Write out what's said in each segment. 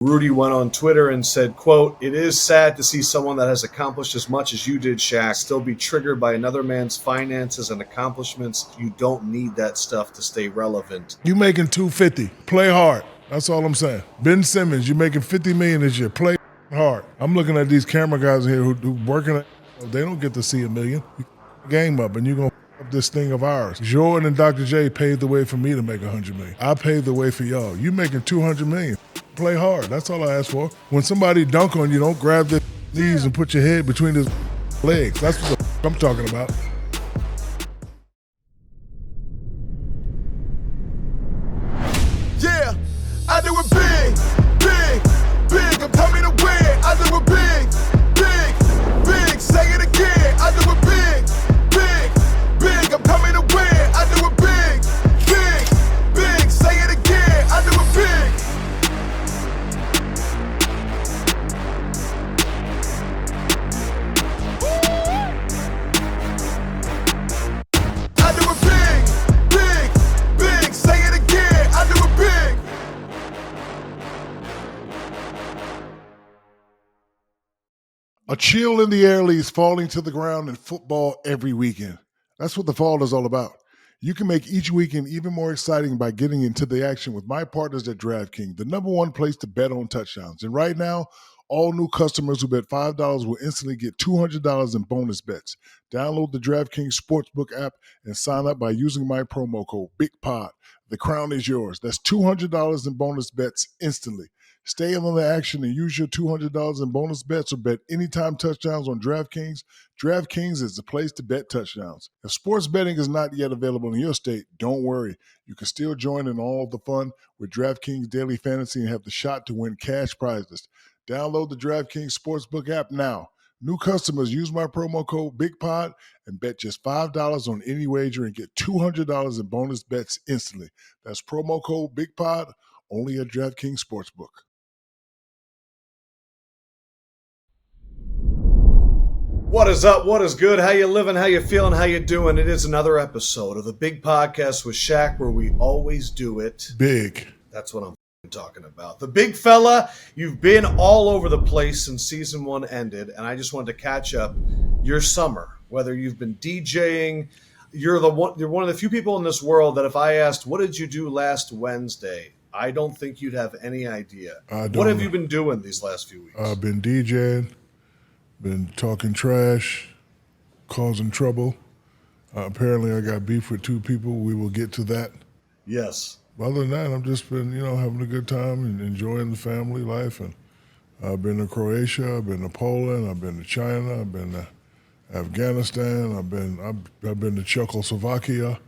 Rudy went on Twitter and said, quote, "It is sad to see someone that has accomplished as much as you did, Shaq, still be triggered by another man's finances and accomplishments. You don't need that stuff to stay relevant." You making $250. Play hard. That's all I'm saying. Ben Simmons, you making $50 million this year. Play hard. I'm looking at these camera guys here who working. They don't get to see $1 million. You game up, and you're gonna up this thing of ours. Jordan and Dr. J paved the way for me to make $100 million. I paved the way for y'all. You making $200 million. Play hard. That's all I ask for. When somebody dunk on you, don't grab their knees and put your head between his legs. That's what the I'm talking about. Yeah, I do it big, big, big. I'm coming to win. I do it big, big, big. Say it again. I do it big, big, big. I'm coming to win. I do it big, big, big. Say it again. I do it big. I do it big, big, big. Say it again. I do it big. A chill in the air leaves falling to the ground in football every weekend. That's what the fall is all about. You can make each weekend even more exciting by getting into the action with my partners at DraftKings, the #1 place to bet on touchdowns. And right now, all new customers who bet $5 will instantly get $200 in bonus bets. Download the DraftKings Sportsbook app and sign up by using my promo code BIGPOD. The crown is yours. That's $200 in bonus bets instantly. Stay in on the action and use your $200 in bonus bets or bet anytime touchdowns on DraftKings. DraftKings is the place to bet touchdowns. If sports betting is not yet available in your state, don't worry. You can still join in all of the fun with DraftKings Daily Fantasy and have the shot to win cash prizes. Download the DraftKings Sportsbook app now. New customers use my promo code BIGPOD and bet just $5 on any wager and get $200 in bonus bets instantly. That's promo code BIGPOD only at DraftKings Sportsbook. What is up? What is good? How you living? How you feeling? How you doing? It is another episode of the Big Podcast with Shaq, where we always do it Big. That's what I'm talking about. The big fella, you've been all over the place since season 1 ended, and I just wanted to catch up your summer. Whether you've been DJing, you're one of the few people in this world that if I asked, what did you do last Wednesday? I don't think you'd have any idea. What have you been doing these last few weeks? I've been DJing. Been talking trash, causing trouble. Apparently, I got beef with 2 people. We will get to that. Yes. Other than that, I've just been, having a good time and enjoying the family life. And I've been to Croatia, I've been to Poland, I've been to China, I've been to Afghanistan, I've been to Czechoslovakia,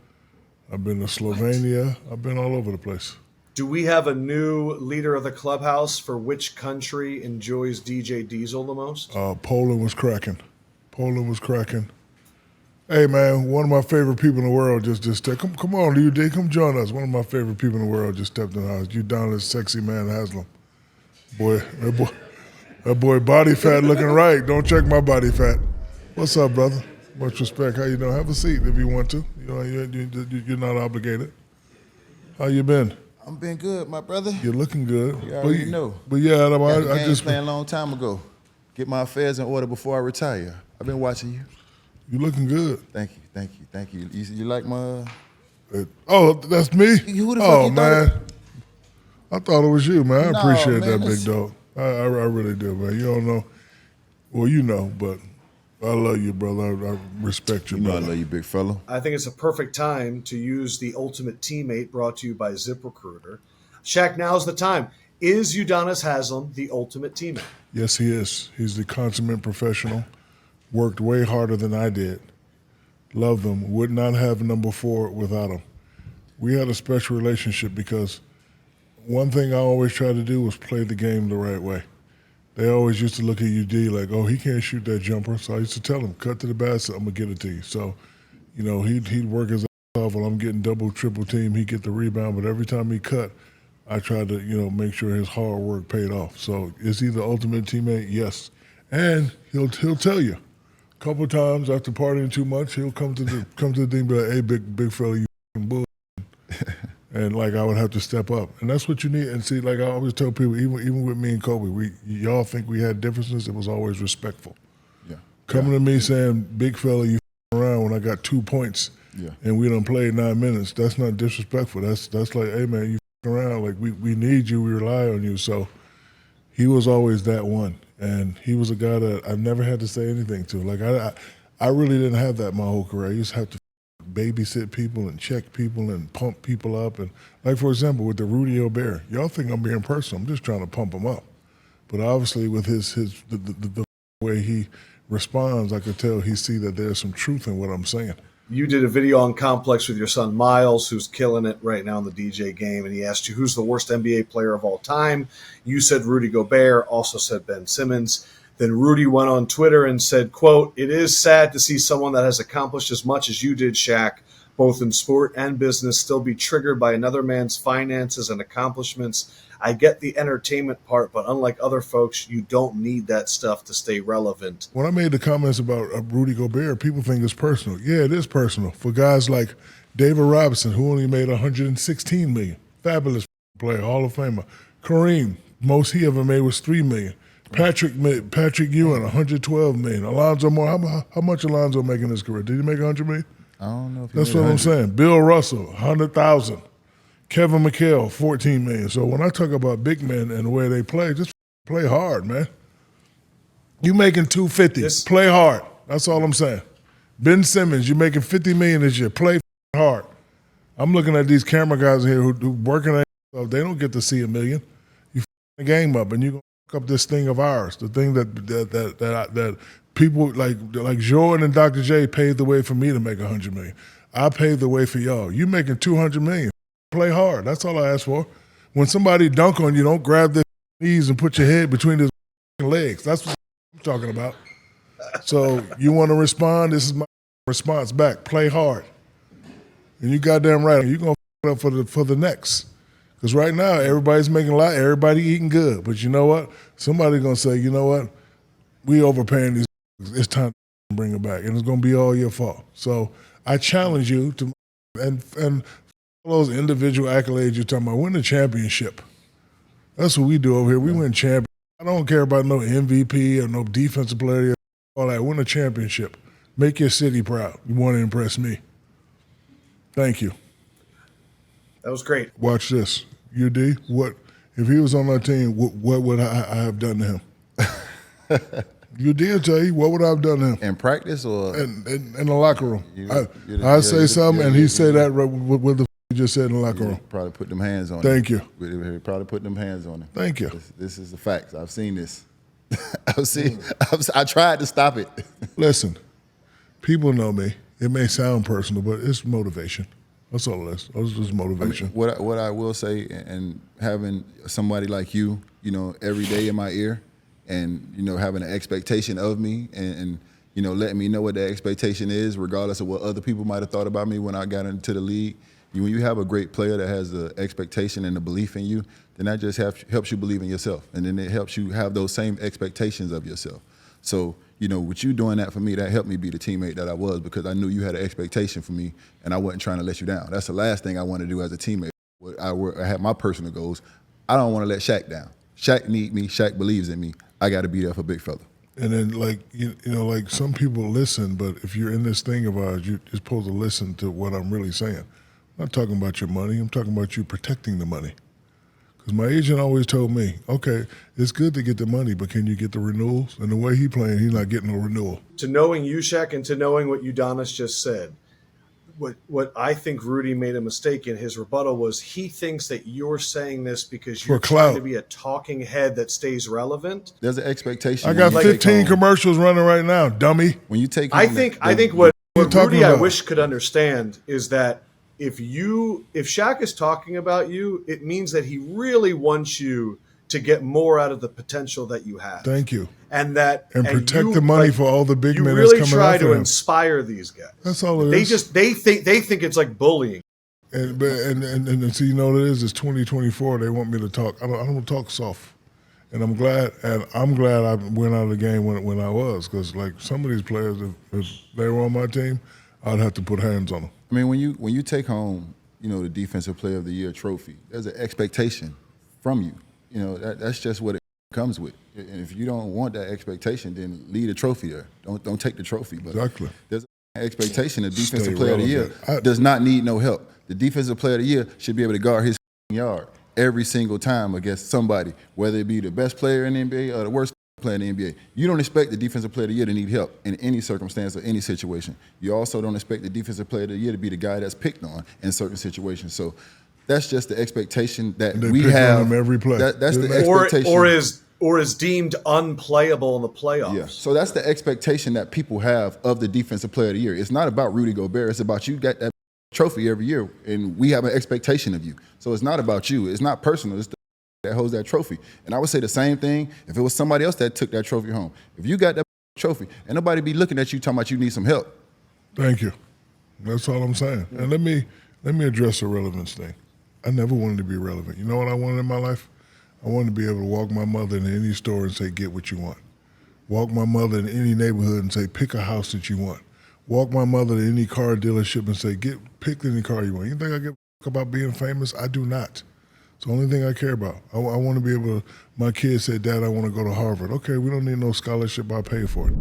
I've been to Slovenia. I've been all over the place. Do we have a new leader of the clubhouse for which country enjoys DJ Diesel the most? Poland was cracking. Hey, man, one of my favorite people in the world just come on, UD, come join us. One of my favorite people in the world just stepped in the house. You down as sexy man Haslam. That boy body fat looking right. Don't check my body fat. What's up, brother? Much respect. How you doing? Have a seat if you want to. You're not obligated. How you been? I'm been good, my brother. You're looking good. You already know. But yeah, I just playing a long time ago. Get my affairs in order before I retire. I've been watching you. You looking good. Thank you. You like my? Oh, that's me. Who the fuck you man. I thought it was you, man. I appreciate man, that, big dog. I really do, man. You don't know. Well, you know, but I love you, brother. I respect you, brother. I love you, big fella. I think it's a perfect time to use the Ultimate Teammate brought to you by ZipRecruiter. Shaq, now's the time. Is Udonis Haslem the ultimate teammate? Yes, he is. He's the consummate professional. Worked way harder than I did. Loved him. Would not have number 4 without him. We had a special relationship because one thing I always tried to do was play the game the right way. They always used to look at UD like, oh, he can't shoot that jumper. So I used to tell him, cut to the basket, I'm going to get it to you. So, he'd work his ass off while I'm getting double, triple team. He'd get the rebound. But every time he cut, I tried to, make sure his hard work paid off. So is he the ultimate teammate? Yes. And he'll tell you. A couple of times after partying too much, he'll come to the thing and be like, hey, big fella, you bull. And and like I would have to step up, and that's what you need. And see, like I always tell people, even with me and Kobe, y'all think we had differences. It was always respectful. Yeah. Coming to me saying, "Big fella, you around when I got 2 points, and we done played 9 minutes." That's not disrespectful. That's like, hey man, you around. Like we need you. We rely on you. So he was always that one, and he was a guy that I never had to say anything to. Like I really didn't have that my whole career. I used to have to babysit people and check people and pump people up. And like, for example, with the Rudy Gobert, y'all think I'm being personal. I'm just trying to pump him up. But obviously with the way he responds, I could tell he see that there's some truth in what I'm saying. You did a video on Complex with your son Miles, who's killing it right now in the DJ game, and he asked you who's the worst NBA player of all time. You said Rudy Gobert, also said Ben Simmons. Then Rudy went on Twitter and said, quote, "It is sad to see someone that has accomplished as much as you did, Shaq, both in sport and business, still be triggered by another man's finances and accomplishments. I get the entertainment part, but unlike other folks, you don't need that stuff to stay relevant." When I made the comments about Rudy Gobert, people think it's personal. Yeah, it is personal. For guys like David Robinson, who only made $116 million, fabulous player, Hall of Famer. Kareem, most he ever made was $3 million. Patrick Ewing, $112 million. Alonzo Moore, how much Alonzo make in his career? Did he make $100 million? I don't know if That's what I'm saying. Bill Russell, $100,000. Kevin McHale, $14 million. So when I talk about big men and the way they play, just play hard, man. You making $250, play hard. That's all I'm saying. Ben Simmons, you making $50 million this year. Play hard. I'm looking at these camera guys here who working at they don't get to see $1 million. You the game up and you up this thing of ours, the thing that people like Jordan and Dr. J paved the way for me to make $100 million. I paved the way for y'all. You making $200 million. Play hard. That's all I ask for. When somebody dunk on you, don't grab their knees and put your head between his legs. That's what I'm talking about. So you want to respond? This is my response back. Play hard. And you goddamn right. You're going to up for the next. Because right now, everybody's making a lot, everybody eating good. But you know what? Somebody's going to say, you know what? We overpaying these. It's time to bring it back. And it's going to be all your fault. So I challenge you to, and all those individual accolades you're talking about, win the championship. That's what we do over here. We win champions. I don't care about no MVP or no defensive player, all that. Win a championship. Make your city proud. You want to impress me. Thank you. That was great. Watch this. UD, what if he was on my team, what would I have done to him? UD will tell you, what would I have done to him? In practice or? In the locker room. I say something and he say that with the he just said in the locker room. Probably put them hands on him. Thank you. Probably put them hands on him. Thank you. This is the facts. I've seen this. I tried to stop it. Listen, people know me. It may sound personal, but it's motivation. That's all it is. It's just motivation. I mean, what I will say, and having somebody like you, every day in my ear, and having an expectation of me, and letting me know what that expectation is, regardless of what other people might have thought about me when I got into the league. When you have a great player that has the expectation and the belief in you, then that just helps you believe in yourself, and then it helps you have those same expectations of yourself. So, with you doing that for me, that helped me be the teammate that I was, because I knew you had an expectation for me, and I wasn't trying to let you down. That's the last thing I want to do as a teammate. I have my personal goals. I don't want to let Shaq down. Shaq need me. Shaq believes in me. I got to be there for big fella. And then, like some people listen, but if you're in this thing of ours, you're supposed to listen to what I'm really saying. I'm not talking about your money. I'm talking about you protecting the money. Because my agent always told me, okay, it's good to get the money, but can you get the renewals? And the way he playing, he's not getting no renewal. To knowing you, Shaq, and to knowing what Udonis just said, what I think Rudy made a mistake in his rebuttal was he thinks that you're saying this because you're trying to be a talking head that stays relevant. The's an expectation. I got 15 commercials running right now, dummy. When you take, I think what Rudy I wish could understand is that if Shaq is talking about you, it means that he really wants you to get more out of the potential that you have. Thank you. And protect the money for all the big men that's really coming try after to him. Inspire these guys. That's all it is. They think it's like bullying. And so you know what it is? It's 2024. They want me to talk. I don't talk soft. And I'm glad I went out of the game when I was, because like some of these players, if they were on my team, I'd have to put hands on them. I mean, when you take home, the Defensive Player of the Year trophy. There's an expectation from you. That's just what it comes with. And if you don't want that expectation, then leave the trophy there. Don't take the trophy. But Exactly. there's an expectation. The Defensive Stay Player of the Year relevant. does not need no help. The Defensive Player of the Year should be able to guard his yard every single time against somebody, whether it be the best player in the NBA or the worst player in the NBA. You don't expect the Defensive Player of the Year to need help in any circumstance or any situation. You also don't expect the Defensive Player of the Year to be the guy that's picked on in certain situations. So that's just the expectation that They we pick on have. him every play. That's the Or expectation. or is deemed unplayable in the playoffs. Yeah. So that's the expectation that people have of the Defensive Player of the Year. It's not about Rudy Gobert. It's about you got that trophy every year, and we have an expectation of you. So it's not about you. It's not personal. It's the that holds that trophy. And I would say the same thing if it was somebody else that took that trophy home. If you got that trophy, and nobody be looking at you talking about you need some help. Thank you. That's all I'm saying. And let me address the relevance thing. I never wanted to be relevant. You know what I wanted in my life? I wanted to be able to walk my mother into any store and say, get what you want. Walk my mother in any neighborhood and say, pick a house that you want. Walk my mother to any car dealership and say, pick any car you want. You think I give a fuck about being famous? I do not. It's the only thing I care about. I want to be able to, my kids said, Dad, I want to go to Harvard. Okay, we don't need no scholarship, I'll pay for it.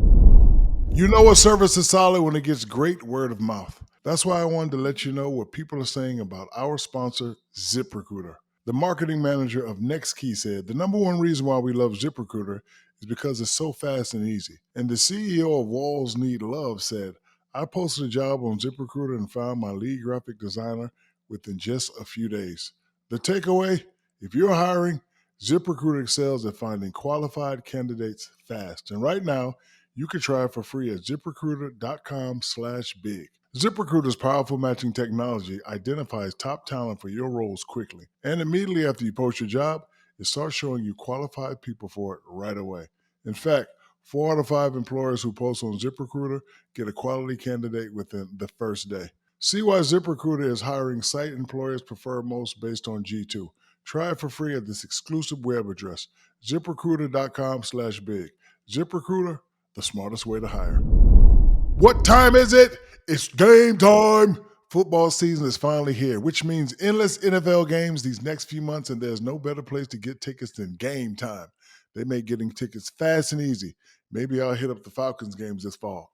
You know a service is solid when it gets great word of mouth. That's why I wanted to let you know what people are saying about our sponsor, ZipRecruiter. The marketing manager of NextKey said, the number one reason why we love ZipRecruiter is because it's so fast and easy. And the CEO of Walls Need Love said, I posted a job on ZipRecruiter and found my lead graphic designer within just a few days. The takeaway, if you're hiring, ZipRecruiter excels at finding qualified candidates fast. And right now, you can try it for free at ZipRecruiter.com/big. ZipRecruiter's powerful matching technology identifies top talent for your roles quickly. And immediately after you post your job, it starts showing you qualified people for it right away. In fact, 4 out of 5 employers who post on ZipRecruiter get a quality candidate within the first day. See why ZipRecruiter is hiring site employers prefer most based on G2. Try it for free at this exclusive web address, ZipRecruiter.com/big. ZipRecruiter, the smartest way to hire. What time is it? It's game time. Football season is finally here, which means endless NFL games these next few months, and there's no better place to get tickets than Gametime. They make getting tickets fast and easy. Maybe I'll hit up the Falcons games this fall.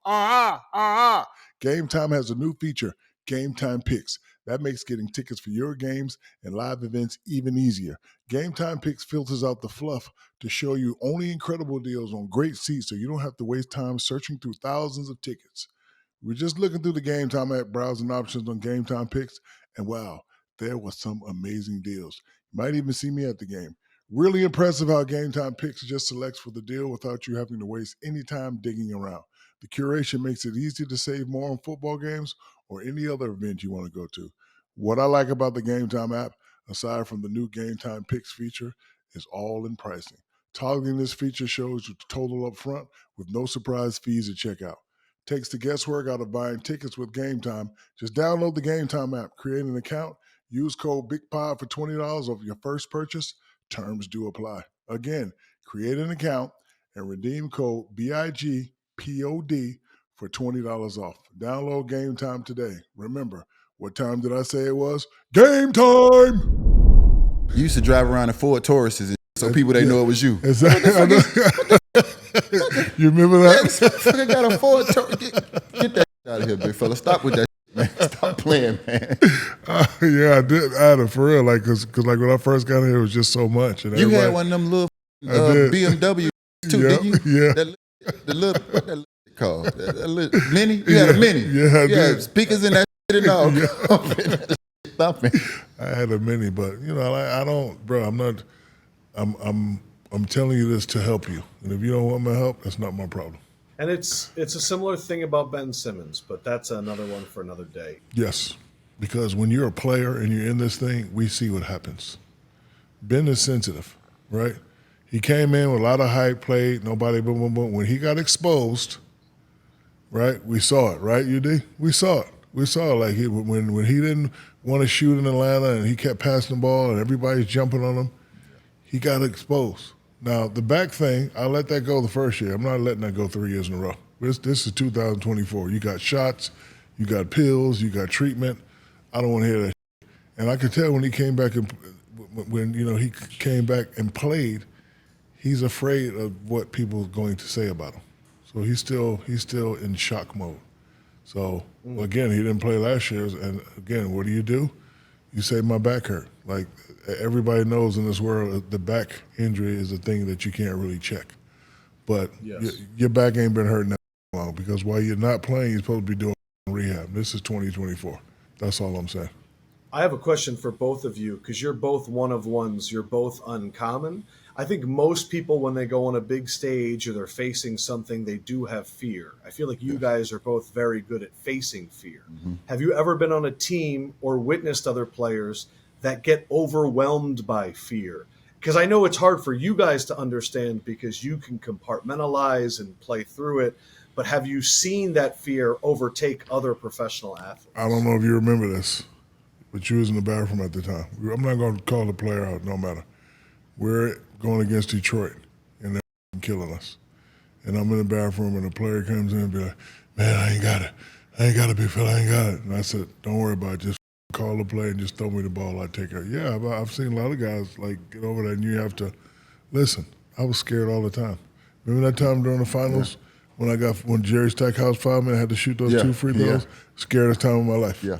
Gametime has a new feature, Gametime Picks. That makes getting tickets for your games and live events even easier. Gametime Picks filters out the fluff to show you only incredible deals on great seats so you don't have to waste time searching through thousands of tickets. We're just looking through the Gametime app, browsing options on Gametime Picks, and wow, there was some amazing deals. You might even see me at the game. Really impressive how Gametime Picks just selects for the deal without you having to waste any time digging around. The curation makes it easy to save more on football games or any other event you want to go to. What I like about the Gametime app, aside from the new Gametime Picks feature, is all in pricing. Toggling this feature shows you the total up front with no surprise fees at checkout. Takes the guesswork out of buying tickets with Gametime. Just download the Gametime app, create an account, use code BIGPOD for $20 off your first purchase. Terms do apply. Again, create an account and redeem code BIGPOD for $20 off. Download Gametime today. Remember, what time did I say it was? Game time! You used to drive around in Ford Tauruses, so people they know it was you. Exactly. You remember that? Fucking got a Ford Taurus. Get that out of here, big fella. Stop with that shit, man. Stop playing, man. Yeah, I did. I had it for real, like, cause like when I first got here, it was just so much. And You had one of them little BMW too, Yep, didn't you? yeah. The little, what that little called? That little Mini? You had a Mini. Yeah, I did. Speakers in that shit and all. Yeah. Stop it. I had a Mini, but you know, I don't, bro. I'm not. I'm telling you this to help you, and if you don't want my help, that's not my problem. And it's a similar thing about Ben Simmons, but that's another one for another day. Yes, because when you're a player and you're in this thing, we see what happens. Ben is sensitive, right? He came in with a lot of hype, played, nobody, boom, boom, boom. When he got exposed, right, we saw it, right, UD? We saw it. We saw it. Like when he didn't want to shoot in Atlanta and he kept passing the ball and everybody's jumping on him, he got exposed. Now, the back thing, I let that go the first year. I'm not letting that go 3 years in a row. This is 2024. You got shots, you got pills, you got treatment. I don't want to hear that. And I could tell when he came back and when he came back and played, he's afraid of what people are going to say about him. So he's still in shock mode. So again, he didn't play last year, and again, what do? You say my back hurt. Like everybody knows in this world, the back injury is a thing that you can't really check. But your back ain't been hurting that long because while you're not playing, you're supposed to be doing rehab. This is 2024. That's all I'm saying. I have a question for both of you because you're both one of ones. You're both uncommon. I think most people, when they go on a big stage or they're facing something, they do have fear. I feel like you guys are both very good at facing fear. Mm-hmm. Have you ever been on a team or witnessed other players that get overwhelmed by fear? Because I know it's hard for you guys to understand because you can compartmentalize and play through it. But have you seen that fear overtake other professional athletes? I don't know if you remember this, but you was in the bathroom at the time. I'm not going to call the player out, no matter. We're going against Detroit, and they're killing us. And I'm in the bathroom, and the player comes in and be like, man, I ain't got it, big fella, I ain't got it. And I said, don't worry about it. Just call the play and just throw me the ball. I take it. Yeah, I've seen a lot of guys, like, get over that, and you have to listen. I was scared all the time. Remember that time during the finals when Jerry Stackhouse fouled me and I had to shoot those 2 free throws? Scaredest time of my life. Yeah.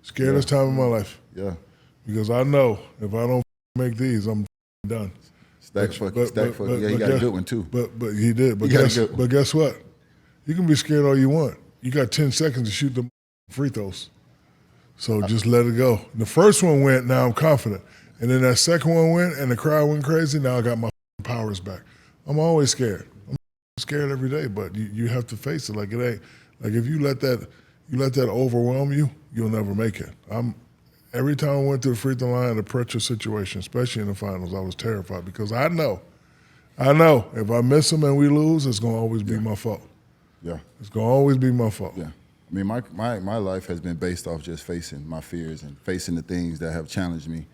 Scaredest time of my life. Yeah. Because I know if I don't make these, I'm done. Stack fuck. Yeah, he got a good one too. But he did. But guess what? You can be scared all you want. You got 10 seconds to shoot the free throws. So just let it go. The first one went, now I'm confident. And then that second one went and the crowd went crazy, now I got my powers back. I'm always scared. I'm scared every day, but you have to face it. Like it ain't like if you let that overwhelm you, you'll never make it. Every time I went to the free throw line, a pressure situation, especially in the finals, I was terrified because I know if I miss them and we lose, it's gonna always be my fault. Yeah. It's gonna always be my fault. Yeah. I mean, my life has been based off just facing my fears and facing the things that have challenged me.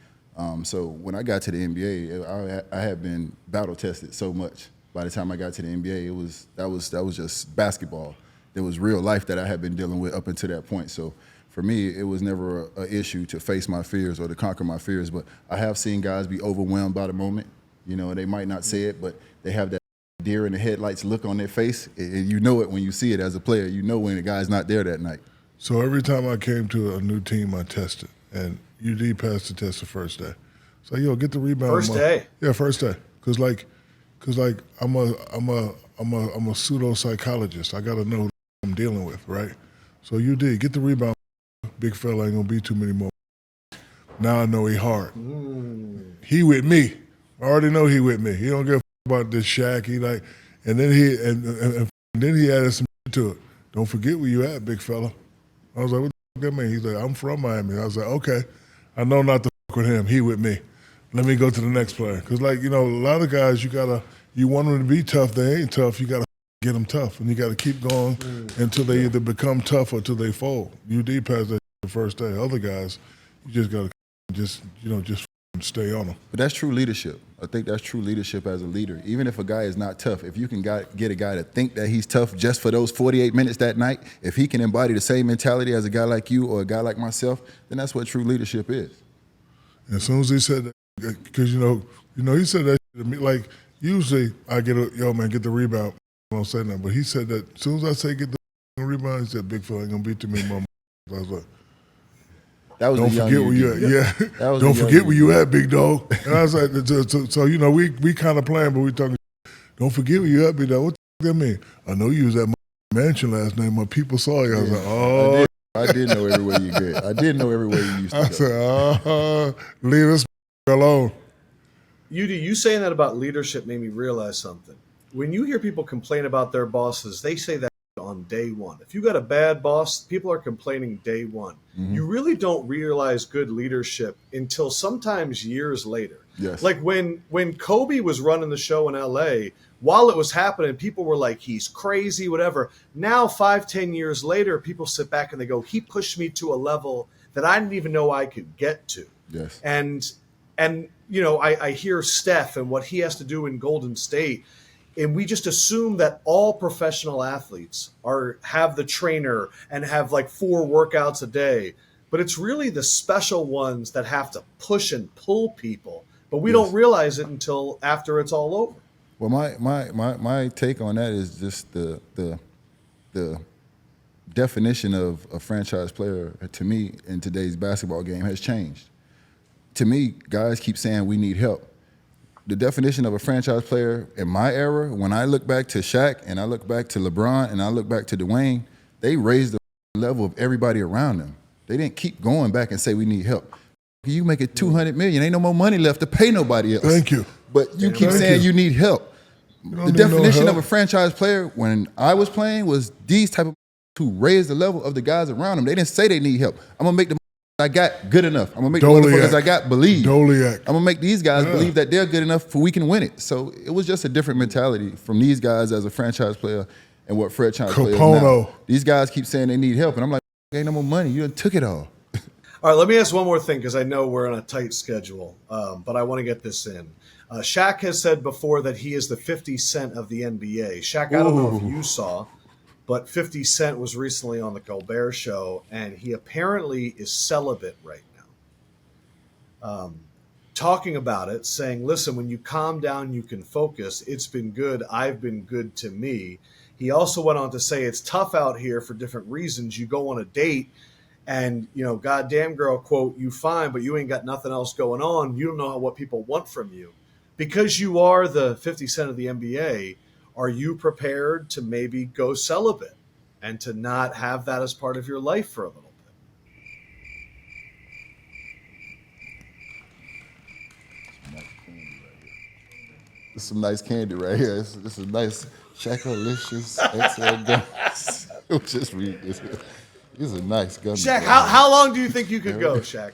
So when I got to the NBA, I had been battle tested so much. By the time I got to the NBA, that was just basketball. There was real life that I had been dealing with up until that point. So for me, it was never an issue to face my fears or to conquer my fears. But I have seen guys be overwhelmed by the moment. You know, they might not say it, but they have that deer in the headlights look on their face. And you know it when you see it as a player. You know when the guy's not there that night. So every time I came to a new team, I tested. And UD passed the test the first day. So, get the rebound. First day? Yeah, first day. Cause I'm a pseudo psychologist. I got to know who I'm dealing with, right? So UD, get the rebound. Big fella ain't gonna be too many more. Now I know he hard. He with me. I already know he with me. He don't give a about this Shaq. He like, and then he added some to it. Don't forget where you at, big fella. I was like, what the fuck that mean? He's like, I'm from Miami. I was like, okay. I know not to fuck with him. He with me. Let me go to the next player. Because, a lot of guys, you want them to be tough. They ain't tough. You got to get them tough. And you got to keep going until they either become tough or until they fold. UD passed that the first day. Other guys, you just got to just stay on them. But that's true leadership. I think that's true leadership as a leader. Even if a guy is not tough, if you can get a guy to think that he's tough just for those 48 minutes that night, if he can embody the same mentality as a guy like you or a guy like myself, then that's what true leadership is. And as soon as he said that, because, he said that to me, like, usually I get get the rebound. I don't say nothing. But he said that as soon as I say get the rebound, he said, big fella ain't going to beat too many more. I was like, that was don't forget where you at. Yeah. Don't forget where you at, big dog. And I was like, so we kind of playing, but we talking, don't forget where you at, big dog. What the fuck that mean? I know you was at my mansion last night. My people saw you. I was like, oh. I did know everywhere you get. I did know everywhere you used to go. I said, leave this alone. UD, you saying that about leadership made me realize something. When you hear people complain about their bosses, they say that on day one. If you got a bad boss, people are complaining day one. Mm-hmm. You really don't realize good leadership until sometimes years later. Yes. Like when Kobe was running the show in LA, while it was happening, people were like, he's crazy, whatever. Now, 5-10 years later, people sit back and they go, he pushed me to a level that I didn't even know I could get to. Yes. And I hear Steph and what he has to do in Golden State. And we just assume that all professional athletes have the trainer and have like 4 workouts a day. but it's really the special ones that have to push and pull people. But we don't realize it until after it's all over. Well, my take on that is just the definition of a franchise player to me in today's basketball game has changed. To me, guys keep saying we need help. The definition of a franchise player in my era, when I look back to Shaq and I look back to LeBron and I look back to Dwayne, they raised the level of everybody around them. They didn't keep going back and say we need help. You make it $200 million, ain't no more money left to pay nobody else. Thank you. But you keep saying you need help. The definition of a franchise player when I was playing was these type of who raise the level of the guys around them. They didn't say they need help. I'm gonna make the I got good enough. I'm gonna make the motherfuckers I got believe. I'm gonna make these guys believe that they're good enough for we can win it. So it was just a different mentality from these guys as a franchise player and what franchise players now. These guys keep saying they need help, and I'm like, ain't no more money. You done took it all. All right, let me ask one more thing because I know we're on a tight schedule, but I want to get this in. Shaq has said before that he is the 50 Cent of the NBA. Shaq, I don't know if you saw, but 50 Cent was recently on the Gobert show, and he apparently is celibate right now. Talking about it, saying, listen, when you calm down, you can focus. It's been good. I've been good to me. He also went on to say it's tough out here for different reasons. You go on a date, and, you know, goddamn girl, quote, you fine, but you ain't got nothing else going on. You don't know what people want from you. Because you are the 50 Cent of the NBA, are you prepared to maybe go celibate and to not have that as part of your life for a little bit? This is some nice candy right here. This is nice Shaq-A-Licious XL gums. Just read this. These are nice gummies. Shaq, how long do you think you could go, Shaq?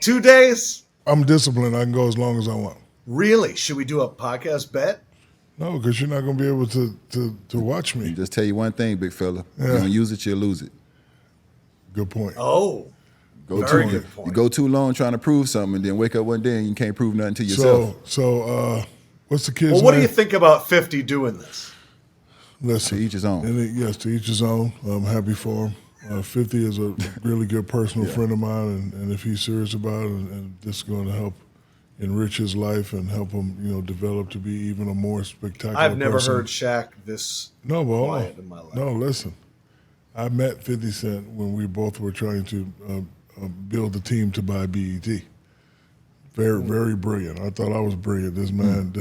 2 days? I'm disciplined. I can go as long as I want. Really? Should we do a podcast bet? No, because you're not going to be able to watch me. Just tell you one thing, big fella. You don't use it, you'll lose it. Good point. Oh, very good point. You go too long trying to prove something and then wake up one day and you can't prove nothing to yourself. So what's the kid's Well, what name? do you think about 50 doing this? Listen, to each his own. Yes, to each his own. I'm happy for him. 50 is a really good personal friend of mine, and if he's serious about it, and this is going to help enrich his life and help him, you know, develop to be even a more spectacular I've never person. heard Shaq this quiet in my life. No, listen. I met 50 Cent when we both were trying to build the team to buy BET. Very, very brilliant. I thought I was brilliant. This man,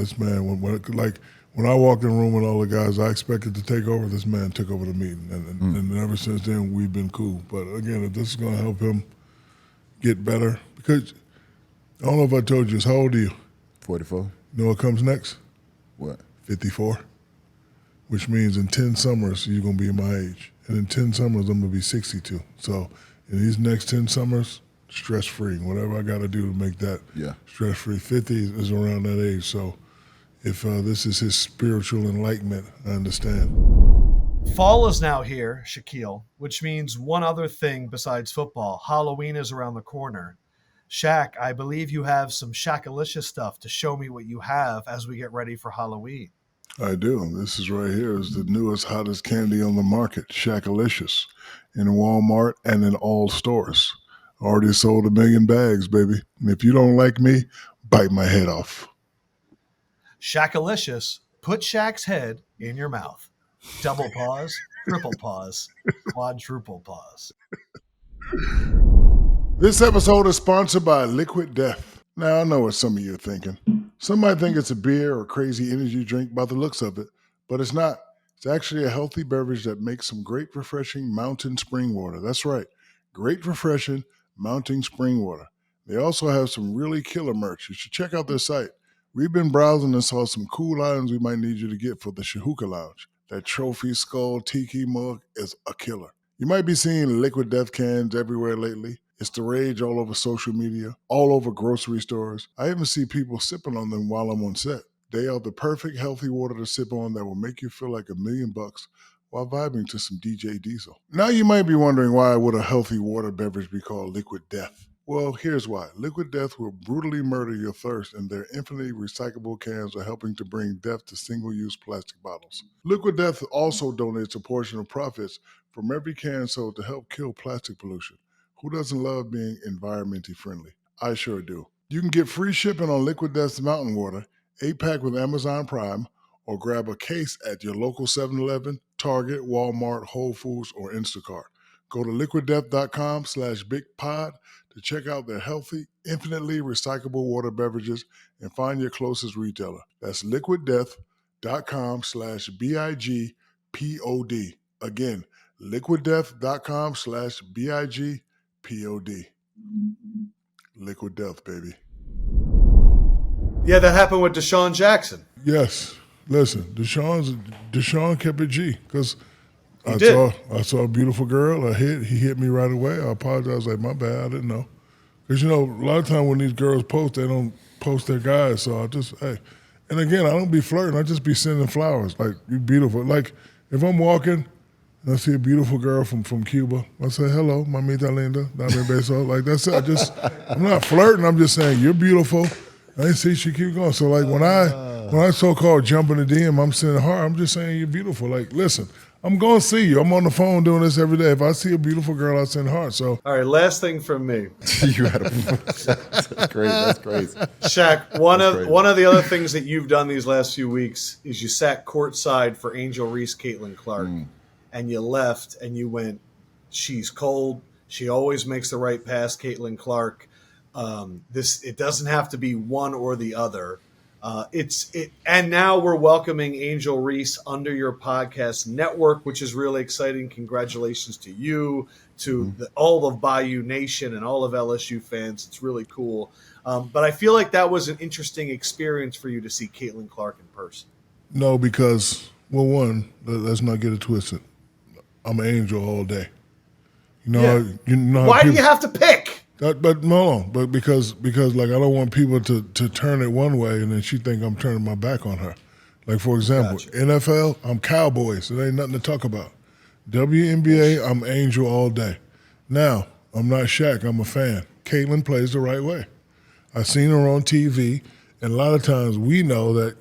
when I walked in the room with all the guys I expected to take over, this man took over the meeting. And ever since then, we've been cool. But again, if this is going to help him get better, because I don't know if I told you this, how old are you? 44. You know what comes next? What? 54. Which means in 10 summers, you're going to be my age. And in 10 summers, I'm going to be 62. So in these next 10 summers, stress-free. Whatever I got to do to make that stress-free. 50 is around that age. So if this is his spiritual enlightenment, I understand. Fall is now here, Shaquille, which means one other thing besides football. Halloween is around the corner. Shaq, I believe you have some Shaq-Alicious stuff to show me what you have as we get ready for Halloween. I do. This is right here. It's the newest, hottest candy on the market, Shaq-A-Licious, in Walmart and in all stores. Already sold 1 million bags, baby. And if you don't like me, bite my head off. Shaq-Alicious, put Shaq's head in your mouth. Double pause, triple pause, quadruple pause. This episode is sponsored by Liquid Death. Now, I know what some of you are thinking. Some might think it's a beer or crazy energy drink by the looks of it, but it's not. It's actually a healthy beverage that makes some great, refreshing mountain spring water. That's right, great, refreshing mountain spring water. They also have some really killer merch. You should check out their site. We've been browsing and saw some cool items we might need you to get for the Shahuka Lounge. That trophy skull tiki mug is a killer. You might be seeing Liquid Death cans everywhere lately. It's the rage all over social media, all over grocery stores. I even see people sipping on them while I'm on set. They are the perfect healthy water to sip on that will make you feel like $1 million while vibing to some DJ Diesel. Now you might be wondering why would a healthy water beverage be called Liquid Death? Well, here's why. Liquid Death will brutally murder your thirst, and their infinitely recyclable cans are helping to bring death to single-use plastic bottles. Liquid Death also donates a portion of profits from every can sold to help kill plastic pollution. Who doesn't love being environmentally friendly? I sure do. You can get free shipping on Liquid Death's Mountain Water, 8-pack with Amazon Prime, or grab a case at your local 7-Eleven, Target, Walmart, Whole Foods, or Instacart. Go to liquiddeath.com/bigpod to check out their healthy, infinitely recyclable water beverages and find your closest retailer. That's liquiddeath.com/BIGPOD. Again, liquiddeath.com/BIGPOD. Liquid Death, baby. Yeah, that happened with Deshaun Jackson. Yes. Listen, Deshaun kept it G because I saw a beautiful girl. He hit me right away. I apologized, like, my bad, I didn't know. Because, a lot of time when these girls post, they don't post their guys. So I just, hey. And again, I don't be flirting. I just be sending flowers. Like, you beautiful. Like, if I'm walking and I see a beautiful girl from Cuba, I say, hello, mamita linda, dame beso. Like, that's it. I'm not flirting. I'm just saying, you're beautiful. I didn't see she keep going. So, like, when I so-called jump in the DM, I'm sending heart. I'm just saying you're beautiful. Like, listen, I'm going to see you. I'm on the phone doing this every day. If I see a beautiful girl, I send heart. So, all right, last thing from me. You had that's crazy. That's crazy. Shaq, one of the other things that you've done these last few weeks is you sat courtside for Angel Reese, Caitlin Clark, and you left and you went, she's cold. She always makes the right pass, Caitlin Clark. It doesn't have to be one or the other. And now we're welcoming Angel Reese under your podcast network, which is really exciting. Congratulations to you, to all of Bayou Nation and all of LSU fans. It's really cool. But I feel like that was an interesting experience for you to see Caitlin Clark in person. No, because, well, one, let's not get it twisted. I'm an Angel all day. Why do you have to pick? But no, but because like I don't want people to turn it one way and then she think I'm turning my back on her. Like, for example, NFL, I'm Cowboys. There ain't nothing to talk about. WNBA, I'm Angel all day. Now, I'm not Shaq. I'm a fan. Caitlin plays the right way. I've seen her on TV, and a lot of times we know that,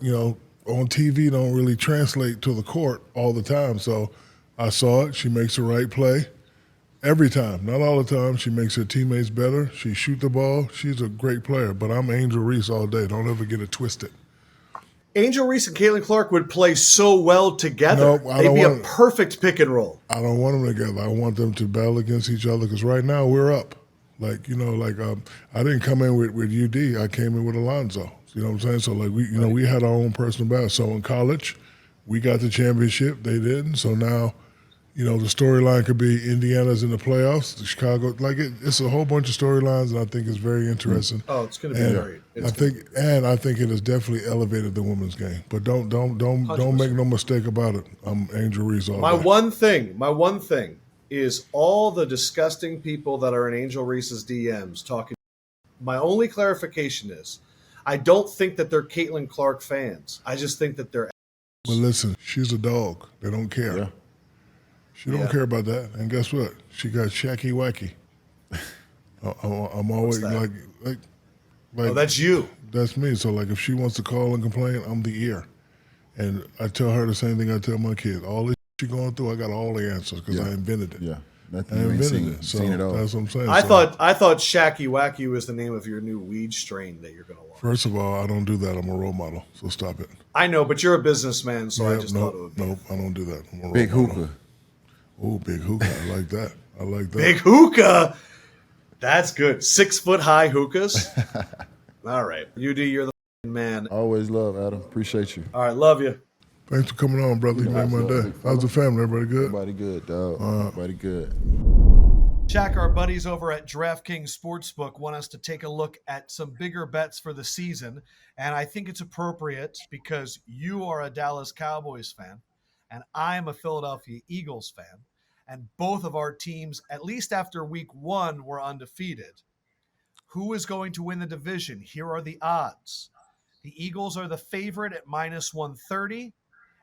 on TV don't really translate to the court all the time. So I saw it. She makes the right play. Every time, not all the time. She makes her teammates better. She shoot the ball. She's a great player, but I'm Angel Reese all day. Don't ever get it twisted. Angel Reese and Caitlin Clark would play so well together. They'd be a perfect pick and roll. I don't want them together. I want them to battle against each other because right now we're up. I didn't come in with UD. I came in with Alonzo. You know what I'm saying? So we had our own personal battle. So in college, we got the championship. They didn't. So now, the storyline could be Indiana's in the playoffs, Chicago. It's a whole bunch of storylines, and I think it's very interesting. Oh, it's going to be great. I think it has definitely elevated the women's game. But don't make no mistake about it. I'm Angel Reese all day. My one thing is all the disgusting people that are in Angel Reese's DMs talking. My only clarification is, I don't think that they're Caitlin Clark fans. I just think that they're. But listen, she's a dog. They don't care. Yeah. She don't care about that. And guess what? She got Shacky Wacky. I'm always like. Oh, that's you. That's me. So if she wants to call and complain, I'm the ear. And I tell her the same thing I tell my kids. All this she's going through, I got all the answers because I invented it. Yeah. I invented it. So seen it all. That's what I'm saying. I thought Shacky Wacky was the name of your new weed strain that you're going to launch. First of all, I don't do that. I'm a role model. So stop it. I know, but you're a businessman, so I just thought it would be. Nope, I don't do that. I'm a big role model. hookah. Oh, big hookah. I like that. Big hookah. That's good. 6-foot-high hookahs. All right. UD, you're the man. Always love, Adam. Appreciate you. All right. Love you. Thanks for coming on, brother. You made my day. How's the family? Everybody good? Everybody good, dog. Everybody good. Shaq, our buddies over at DraftKings Sportsbook want us to take a look at some bigger bets for the season. And I think it's appropriate because you are a Dallas Cowboys fan and I'm a Philadelphia Eagles fan. And both of our teams, at least after week 1, were undefeated. Who is going to win the division? Here are the odds. The Eagles are the favorite at -130,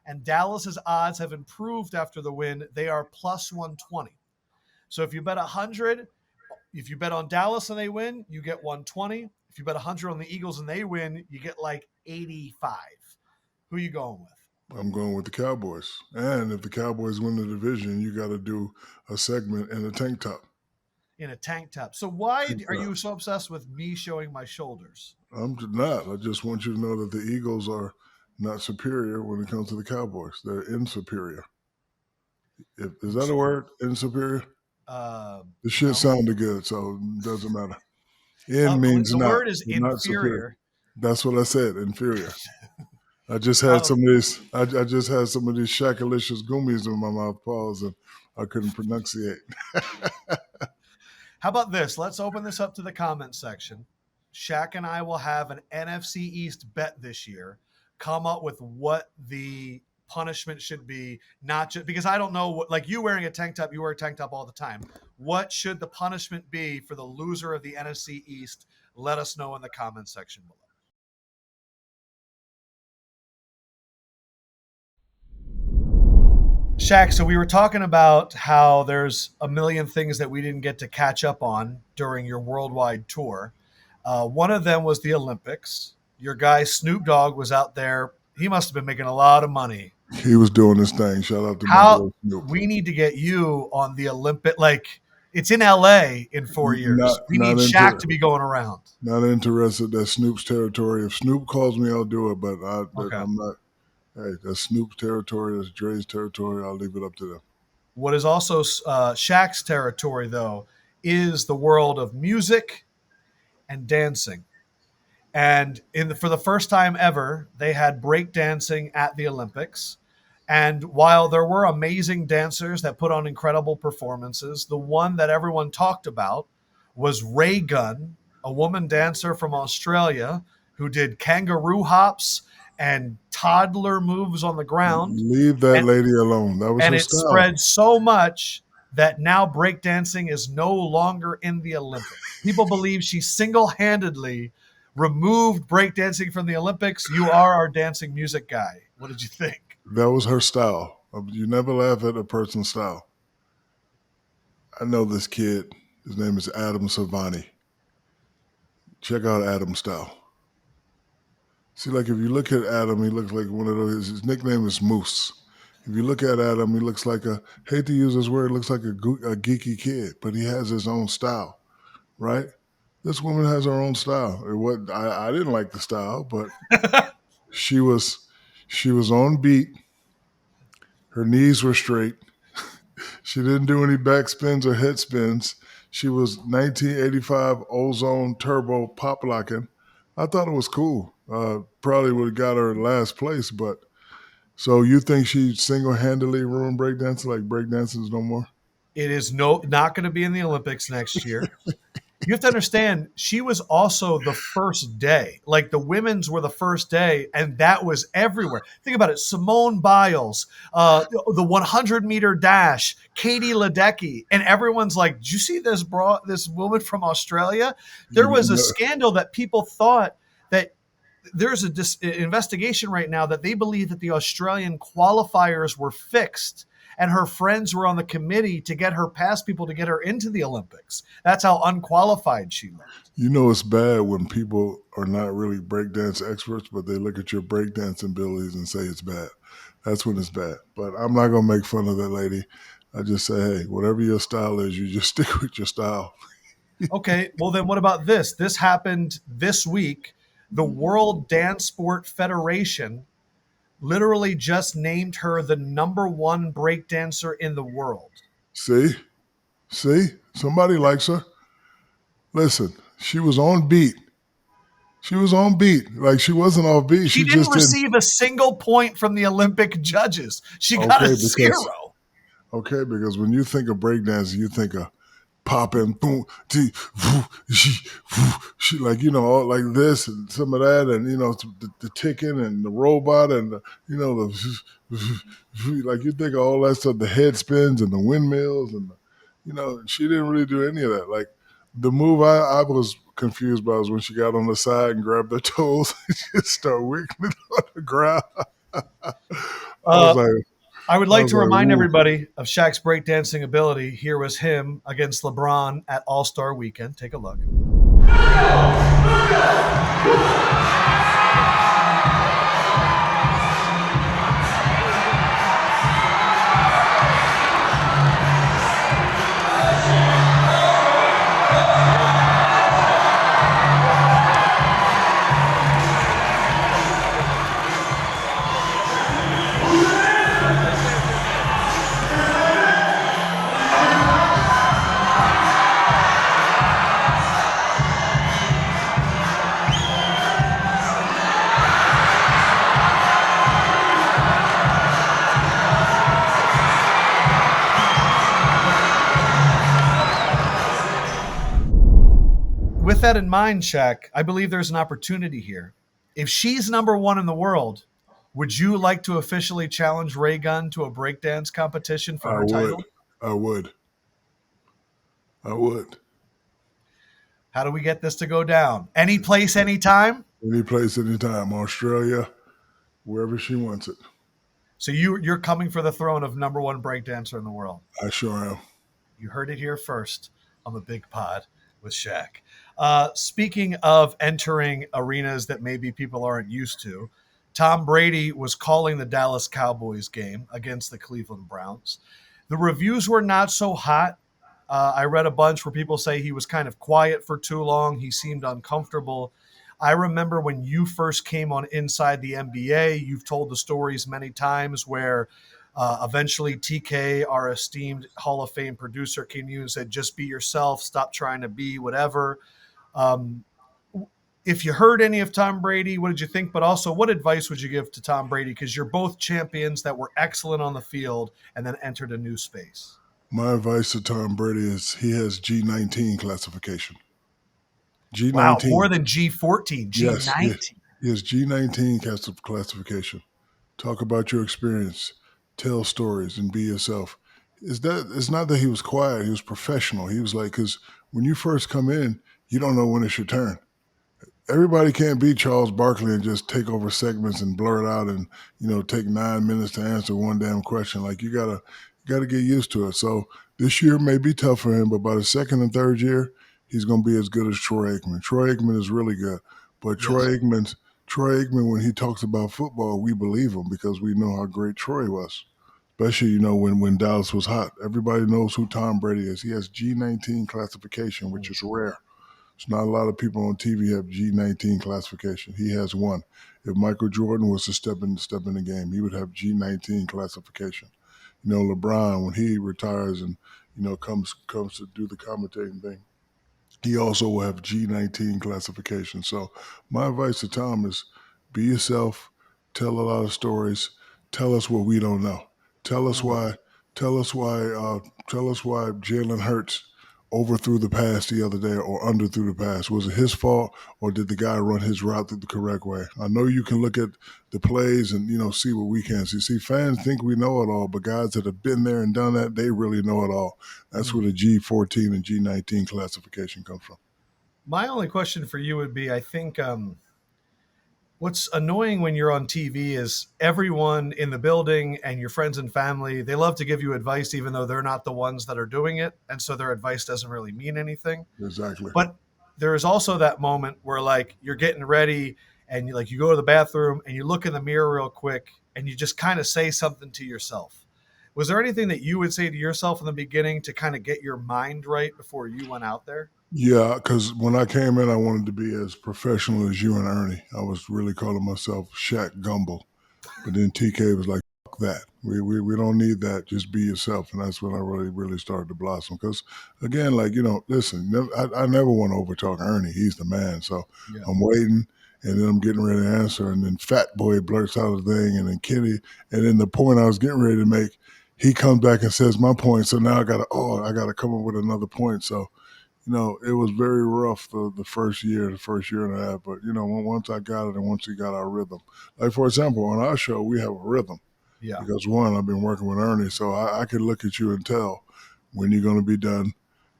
and Dallas's odds have improved after the win. They are +120. So if you bet 100, if you bet on Dallas and they win, you get 120. If you bet 100 on the Eagles and they win, you get 85. Who are you going with? I'm going with the Cowboys. And if the Cowboys win the division, you got to do a segment in a tank top. In a tank top. So why Tank are top. you so obsessed with me showing my shoulders? I'm not. I just want you to know that the Eagles are not superior when it comes to the Cowboys. They're inferior. Is that a word? Inferior? The shit No. sounded good, so it doesn't matter. In means The not. word is They're not superior. inferior. That's what I said, inferior. I just had some of these. I just had some of these Shaq-Alicious gummies in my mouth, pause, and I couldn't pronunciate. How about this? Let's open this up to the comment section. Shaq and I will have an NFC East bet this year. Come up with what the punishment should be, not just because I don't know what, like you wearing a tank top, you wear a tank top all the time. What should the punishment be for the loser of the NFC East? Let us know in the comment section below. Shaq, so we were talking about how there's a million things that we didn't get to catch up on during your worldwide tour. One of them was the Olympics. Your guy Snoop Dogg was out there. He must have been making a lot of money. He was doing his thing. Shout out to my How boy Snoop. we need to get you on the Olympic, like it's in LA in 4 years. We need Shaq to be going around. Not interested. That's Snoop's territory. If Snoop calls me, I'll do it. But I'm not. Hey, that's Snoop's territory. That's Dre's territory. I'll leave it up to them. What is also Shaq's territory, though, is the world of music and dancing. And for the first time ever, they had breakdancing at the Olympics. And while there were amazing dancers that put on incredible performances, the one that everyone talked about was Ray Gunn, a woman dancer from Australia who did kangaroo hops and toddler moves on the ground. Leave that lady alone. That was and her it style. spread so much that now breakdancing is no longer in the Olympics. People believe she single-handedly removed breakdancing from the Olympics. You are our dancing music guy. What did you think? That was her style. You never laugh at a person's style. I know this kid. His name is Adam Savani. Check out Adam's style. See, like if you look at Adam, he looks like one of those. His nickname is Moose. If you look at Adam, he looks like hate to use this word, looks like a geeky kid, but he has his own style, right? This woman has her own style. I didn't like the style, but she was on beat. Her knees were straight. She didn't do any back spins or head spins. She was 1985 Ozone Turbo pop locking. I thought it was cool. Probably would have got her last place, but so you think she single-handedly ruined breakdancing, like breakdancing is no more? It is not going to be in the Olympics next year. You have to understand, she was also the first day. Like the women's were the first day, and that was everywhere. Think about it. Simone Biles, the 100-meter dash, Katie Ledecky, and everyone's like, did you see this woman from Australia? There was a scandal that people thought that there's an investigation right now that they believe that the Australian qualifiers were fixed and her friends were on the committee to get her past people to get her into the Olympics. That's how unqualified she looked. You know it's bad when people are not really breakdance experts, but they look at your breakdance abilities and say it's bad. That's when it's bad. But I'm not going to make fun of that lady. I just say, hey, whatever your style is, you just stick with your style. Okay, well then what about this? This happened this week. The World Dance Sport Federation literally just named her the #1 breakdancer in the world. See, somebody likes her. Listen, she was on beat. Like she wasn't off beat. She didn't receive a single point from the Olympic judges. She got a 0. Okay, because when you think of breakdancing, you think of popping, boom, she like, you know, like this and some of that, and, you know, the ticking and the robot and, like you think of all that stuff, the head spins and the windmills and, you know, she didn't really do any of that. Like the move I was confused by was when she got on the side and grabbed her toes and just started wiggling on the ground. I would like to remind everybody of Shaq's breakdancing ability. Here was him against LeBron at All-Star Weekend. Take a look. with that in mind, Shaq, I believe there's an opportunity here. If she's number one in the world, would you like to officially challenge Ray Gunn to a breakdance competition for I her would. title? I would. I would. How do we get this to go down? Any place, anytime? Any place, anytime. Australia, wherever she wants it. So you're coming for the throne of number one breakdancer in the world. I sure am. You heard it here first on the Big Pod with Shaq. Speaking of entering arenas that maybe people aren't used to, Tom Brady was calling the Dallas Cowboys game against the Cleveland Browns. The reviews were not so hot. I read a bunch where people say he was kind of quiet for too long. He seemed uncomfortable. I remember when you first came on Inside the NBA, you've told the stories many times where eventually TK, our esteemed Hall of Fame producer, came to you and said, just be yourself, stop trying to be whatever. If you heard any of Tom Brady, what did you think? But also, what advice would you give to Tom Brady? Because you're both champions that were excellent on the field and then entered a new space. My advice to Tom Brady is he has G19 classification. G19. Wow, more than G14, G19. Yes, he has G19 classification. Talk about your experience, tell stories, and be yourself. It's not that he was quiet, he was professional. He was like, because when you first come in, you don't know when it's your turn. Everybody can't be Charles Barkley and just take over segments and blur it out and, take 9 minutes to answer one damn question. Like you gotta get used to it. So this year may be tough for him, but by the second and third year, he's gonna be as good as Troy Aikman. Troy Aikman is really good. But Troy Aikman, when he talks about football, we believe him because we know how great Troy was. Especially, when Dallas was hot. Everybody knows who Tom Brady is. He has G19 classification, which is rare. There's not a lot of people on TV have G19 classification. He has one. If Michael Jordan was to step in the game, he would have G19 classification. LeBron, when he retires and comes to do the commentating thing, he also will have G19 classification. So my advice to Tom is be yourself, tell a lot of stories, tell us what we don't know. Tell us why Jalen Hurts overthrew the pass the other day or underthrew the pass. Was it his fault or did the guy run his route the correct way? I know you can look at the plays and, see what we can see. See, fans think we know it all, but guys that have been there and done that, they really know it all. That's where the G14 and G19 classification comes from. My only question for you would be, I think what's annoying when you're on TV is everyone in the building and your friends and family, they love to give you advice even though they're not the ones that are doing it. And so their advice doesn't really mean anything. Exactly. But there is also that moment where you're getting ready and you go to the bathroom and you look in the mirror real quick and you just kind of say something to yourself. Was there anything that you would say to yourself in the beginning to kind of get your mind right before you went out there? Yeah, because when I came in, I wanted to be as professional as you and Ernie. I was really calling myself Shaq Gumble. But then TK was like, fuck that. We don't need that. Just be yourself. And that's when I really started to blossom. Because, again, listen, I never want to overtalk Ernie. He's the man. So I'm waiting, and then I'm getting ready to answer. And then Fat Boy blurts out a thing, and then Kenny. And then the point I was getting ready to make, he comes back and says my point. So now I got to come up with another point. So, it was very rough the first year and a half. But, once I got it and once we got our rhythm. Like, for example, on our show, we have a rhythm. Yeah. Because, one, I've been working with Ernie, so I can look at you and tell when you're going to be done,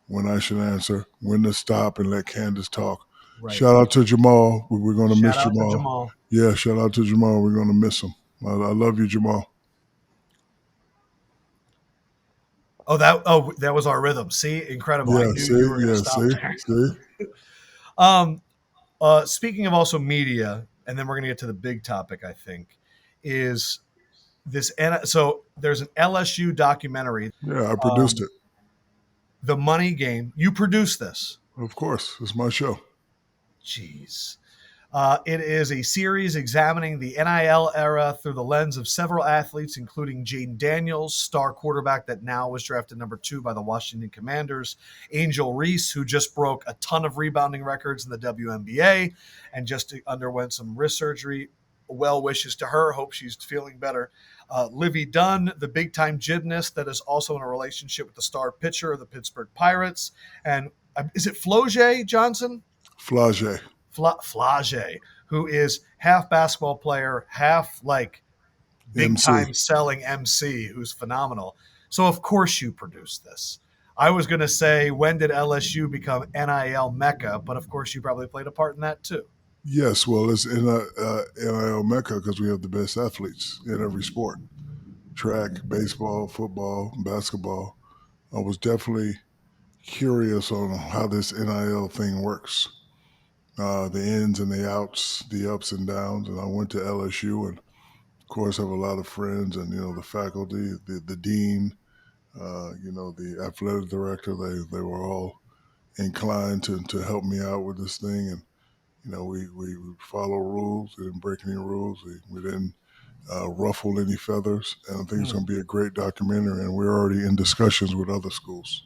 when I should answer, when to stop and let Candace talk. Right. Shout out to Jamal. We're going to miss Jamal. Yeah, shout out to Jamal. We're going to miss him. I love you, Jamal. That was our rhythm. See, incredible. Yeah, I knew you were going to stop there. Speaking of also media, and then we're going to get to the big topic, I think, is this. So there's an LSU documentary. Yeah, I produced it. The Money Game. You produced this. Of course. It's my show. Jeez. It is a series examining the NIL era through the lens of several athletes, including Jaden Daniels, star quarterback that now was drafted number 2 by the Washington Commanders, Angel Reese, who just broke a ton of rebounding records in the WNBA and just underwent some wrist surgery. Well wishes to her. Hope she's feeling better. Livy Dunn, the big-time gymnast that is also in a relationship with the star pitcher of the Pittsburgh Pirates. And is it Floje Johnson? Flage. Flage, who is half basketball player, half like big MC. time selling MC, who's phenomenal. So of course you produced this. I was going to say, when did LSU become NIL Mecca? But of course you probably played a part in that too. Yes, well, it's in NIL Mecca because we have the best athletes in every sport: track, baseball, football, basketball. I was definitely curious on how this NIL thing works, the ins and the outs, the ups and downs. And I went to LSU, and of course, have a lot of friends, and the faculty, the dean, the athletic director. They were all inclined to help me out with this thing, and we follow rules. We didn't break any rules. We didn't ruffle any feathers. And I think it's going to be a great documentary. And we're already in discussions with other schools.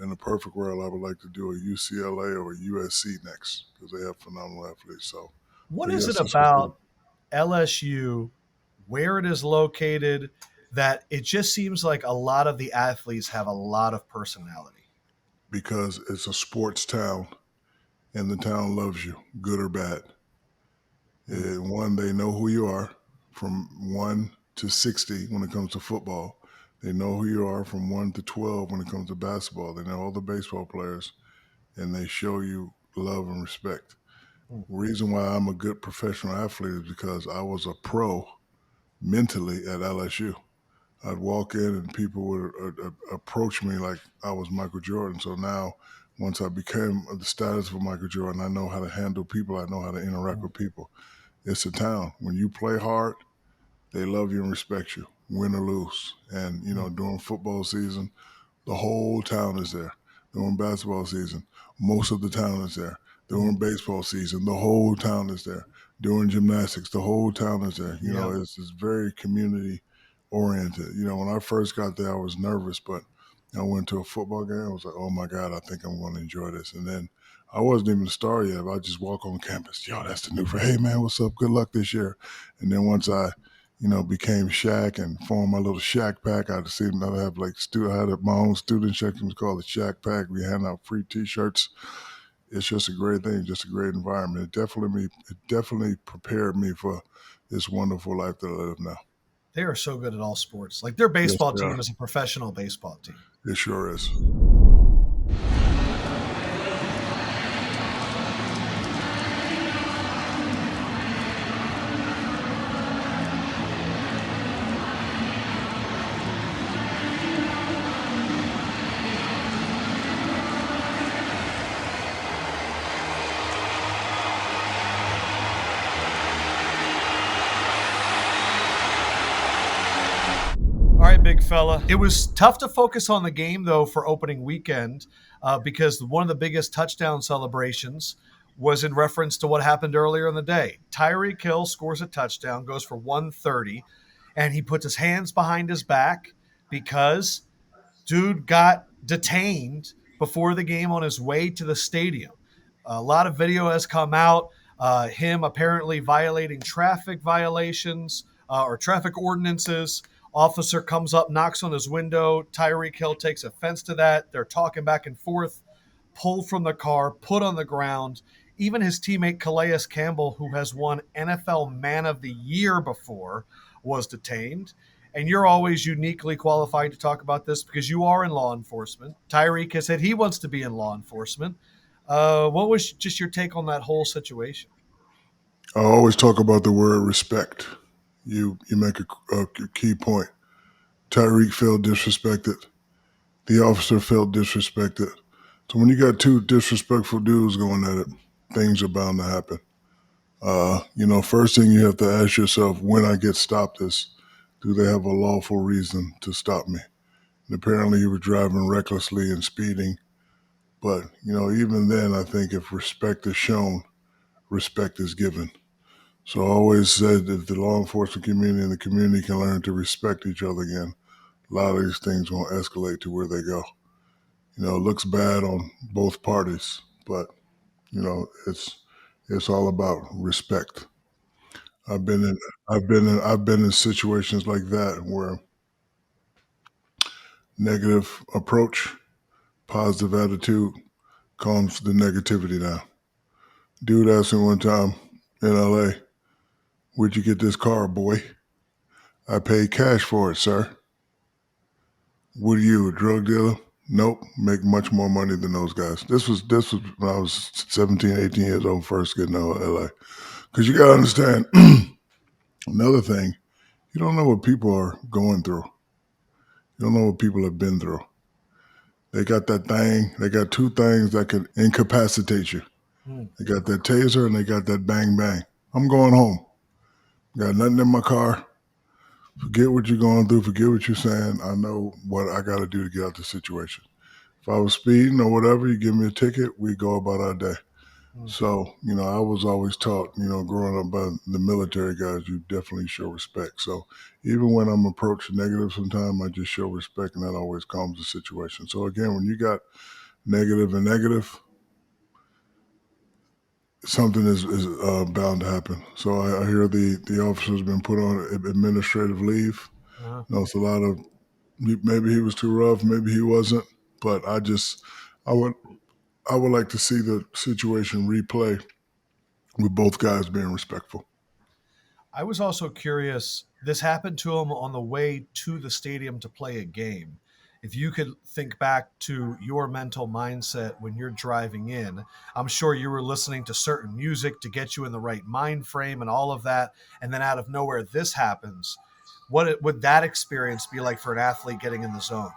In the perfect world, I would like to do a UCLA or a USC next because they have phenomenal athletes. So, What but is yes, it that's what about LSU, where it is located, that it just seems like a lot of the athletes have a lot of personality? because it's a sports town, and the town loves you, good or bad. One, they know who you are from 1 to 60 when it comes to football. They know who you are from 1 to 12 when it comes to basketball. They know all the baseball players, and they show you love and respect. Reason why I'm a good professional athlete is because I was a pro mentally at LSU. I'd walk in and people would approach me like I was Michael Jordan. So now, once I became the status of Michael Jordan, I know how to handle people. I know how to interact with people. It's a town. When you play hard, they love you and respect you, win or lose. And, during football season, the whole town is there. During basketball season, most of the town is there. During baseball season, the whole town is there. During gymnastics, the whole town is there. It's very community oriented. When I first got there, I was nervous, but I went to a football game. I was like, oh my God, I think I'm going to enjoy this. And then I wasn't even a star yet, but I just walk on campus. Yo, that's the new friend. Hey man, what's up? Good luck this year. And then once I became Shaq and formed my little Shaq pack. I'd seen I have I had my own student section called the Shaq Pack. We hand out free T-shirts. It's just a great thing, just a great environment. It definitely prepared me for this wonderful life that I live now. They are so good at all sports. Like their Yes, baseball they team are. is a professional baseball team. It sure is. All right, big fella. It was tough to focus on the game, though, for opening weekend because one of the biggest touchdown celebrations was in reference to what happened earlier in the day. Tyreek Hill scores a touchdown, goes for 130, and he puts his hands behind his back because dude got detained before the game on his way to the stadium. A lot of video has come out, him apparently violating traffic violations or traffic ordinances. Officer comes up, knocks on his window. Tyreek Hill takes offense to that. They're talking back and forth, pulled from the car, put on the ground. Even his teammate Calais Campbell, who has won NFL Man of the Year before, was detained. And you're always uniquely qualified to talk about this because you are in law enforcement. Tyreek has said he wants to be in law enforcement. What was just your take on that whole situation? I always talk about the word respect. You make a key point. Tyreek felt disrespected. The officer felt disrespected. So when you got two disrespectful dudes going at it, things are bound to happen. First thing you have to ask yourself when I get stopped is, do they have a lawful reason to stop me? And apparently he was driving recklessly and speeding. But, even then, I think if respect is shown, respect is given. So I always said if the law enforcement community and the community can learn to respect each other again, a lot of these things won't escalate to where they go. It looks bad on both parties, but, it's all about respect. I've been in situations like that where negative approach, positive attitude, calms the negativity down. Dude asked me one time in LA, "Where'd you get this car, boy?" "I paid cash for it, sir." "What are you, a drug dealer?" "Nope, make much more money than those guys." This was when I was 17, 18 years old, first getting to LA. Because you got to understand, another thing, you don't know what people are going through. You don't know what people have been through. They got that thing, they got two things that can incapacitate you. They got that taser and they got that bang bang. I'm going home. Got nothing in my car. Forget what you're going through. Forget what you're saying. I know what I got to do to get out the situation. If I was speeding or whatever, you give me a ticket, we go about our day. So, I was always taught, growing up by the military guys, you definitely show respect. So even when I'm approached negative sometimes, I just show respect and that always calms the situation. So again, when you got negative and negative, something is bound to happen. So I hear the officer's been put on administrative leave. It's a lot of, maybe he was too rough, maybe he wasn't, but I would like to see the situation replay with both guys being respectful. I was also curious, this happened to him on the way to the stadium to play a game. If you could think back to your mental mindset when you're driving in, I'm sure you were listening to certain music to get you in the right mind frame and all of that. And then out of nowhere, this happens. What would that experience be like for an athlete getting in the zone?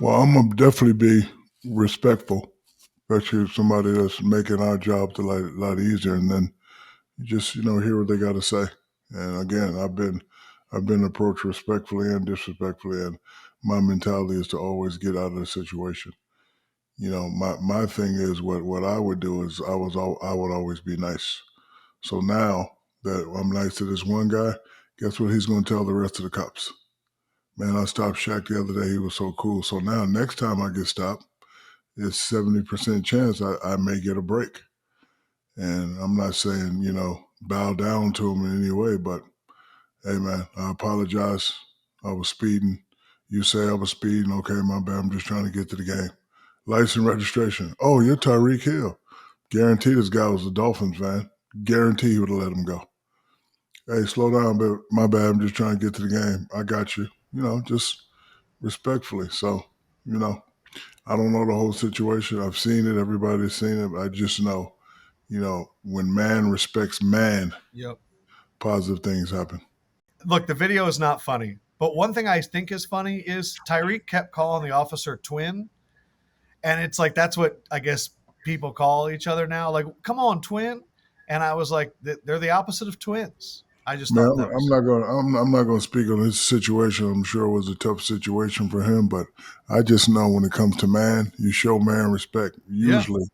Well, I'm going to definitely be respectful, especially if somebody that's making our job a lot easier. And then you just, hear what they got to say. And again, I've been approached respectfully and disrespectfully, and my mentality is to always get out of the situation. My thing is what I would do is I would always be nice. So now that I'm nice to this one guy, guess what he's going to tell the rest of the cops? "Man, I stopped Shaq the other day. He was so cool." So now next time I get stopped, it's 70% chance I may get a break. And I'm not saying, bow down to him in any way, but hey, man, I apologize. I was speeding. You say I was speeding. Okay, my bad. I'm just trying to get to the game. License registration. "Oh, you're Tyreek Hill." Guarantee this guy was a Dolphins fan. Guarantee he would have let him go. "Hey, slow down, but my bad. I'm just trying to get to the game. I got you." Just respectfully. So, I don't know the whole situation. I've seen it. Everybody's seen it. I just know, when man respects man, Yep. positive things happen. Look, the video is not funny, but one thing I think is funny is Tyreek kept calling the officer twin. And it's like, that's what I guess people call each other now. Like, come on, twin. And I was like, they're the opposite of twins. I just Man, thought that was... I'm not going to speak on his situation. I'm sure it was a tough situation for him, but I just know when it comes to man, you show man respect. Usually,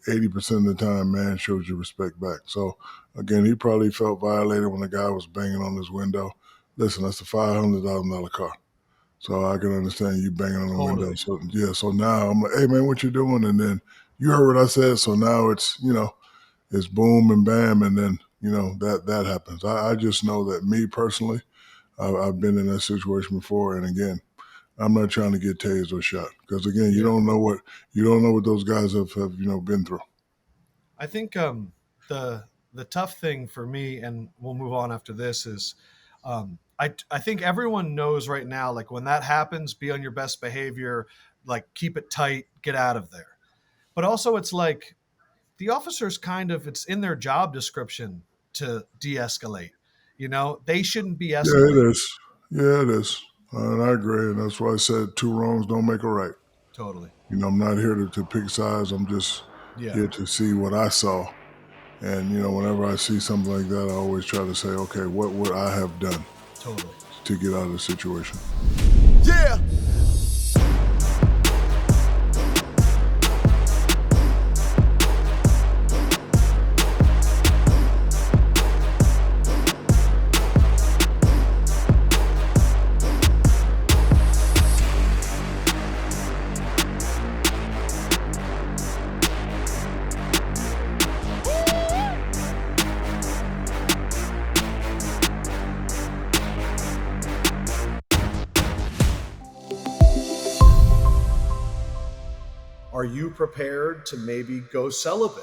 80% of the time, man shows you respect back. So again, he probably felt violated when the guy was banging on his window. Listen, that's a $500,000 car. So I can understand you banging on the window. So so now I'm like, "Hey man, what you doing?" And then you heard what I said. So now it's, it's boom and bam. And then, that happens. I just know that me personally, I've been in that situation before. And again, I'm not trying to get tased or shot because again, you don't know what those guys have been through. I think the tough thing for me, and we'll move on after this, is I think everyone knows right now, like when that happens, be on your best behavior, like keep it tight, get out of there. But also it's like the officers it's in their job description to de-escalate. They shouldn't be escalating. Yeah, it is. Yeah, it is. And I agree. And that's why I said two wrongs don't make a right. Totally. I'm not here to pick sides. I'm just here to see what I saw. And, whenever I see something like that, I always try to say, okay, what would I have done to get out of the situation? Yeah. are you prepared to maybe go celibate